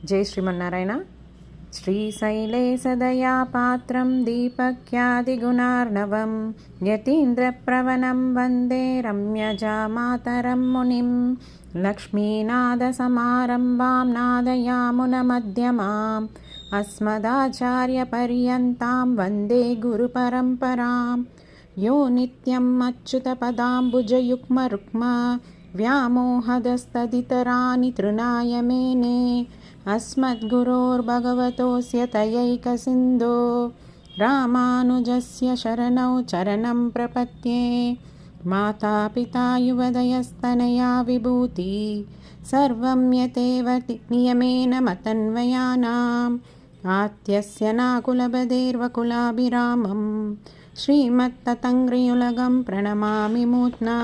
जय श्रीमन्नारायण। श्रीशैले सदया पात्रं दीपक्यादिगुणार्णवं यतीन्द्रप्रवनं वन्दे रम्यजामातरं मुनिं। लक्ष्मीनादसमारम्भां नादयामुनमध्यमाम् अस्मदाचार्यपर्यन्तां वन्दे गुरुपरम्परां। यो नित्यम् अच्युतपदाम्बुजयुग्मरुक्मा व्यामोहदस्तदितराणि तृणाय मेने अस्मद्गुरोर्भगवतोऽस्य तयैकसिन्धो रामानुजस्य शरणौ चरणं प्रपद्ये। मातापिता युवदयस्तनया विभूति सर्वं यतेव नियमेन मतन्वयानाम् आत्यस्य नाकुलपतेर्वकुलाभिरामं श्रीमत्ततङ्घ्रियुलगं प्रणमामि मूर्ध्ना।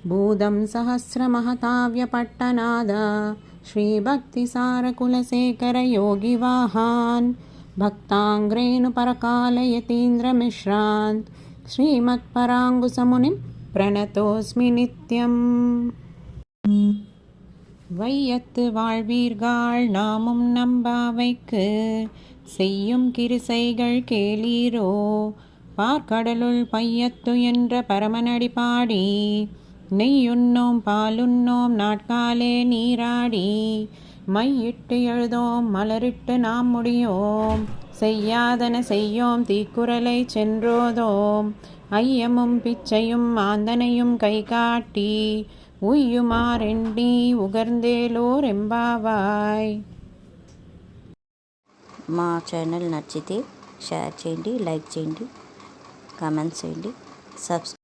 भूतं सहस्रमहताव्यपट्टनाद श्रीभक्तिसारकुलशेखरयोगिवाहान् भक्ताङ्घ्रेणुपरकालयतीन्द्रमिश्रान् श्रीमत्पराङ्कुशमुनिं प्रणतोऽस्मि नित्यम्। வையத்து வாழ்வீர்கள் நாமும் நம்பாவைக்கு செய்யும் கிருசைகள் கேளீரோ பார்க்கடலுள் பையத்து என்ற பரமனடி பாடி நெய்யுண்ணோம் பாலுண்ணோம் நாட்காலே நீராடி மையிட்டு எழுதோம் மலரிட்டு நாம் முடியோம் செய்யாதன செய்யோம் தீக்குறளை சென்றோதோம் ஐயமும் பிச்சையும் ஆந்தனையும் கை காட்டி ఉయ్యుమారెండి ఉగర్ందేలోరెంబావాయ్. మా ఛానల్ నచ్చితే షేర్ చేయండి, లైక్ చేయండి, కామెంట్స్ చేయండి, సబ్స్క్రైబ్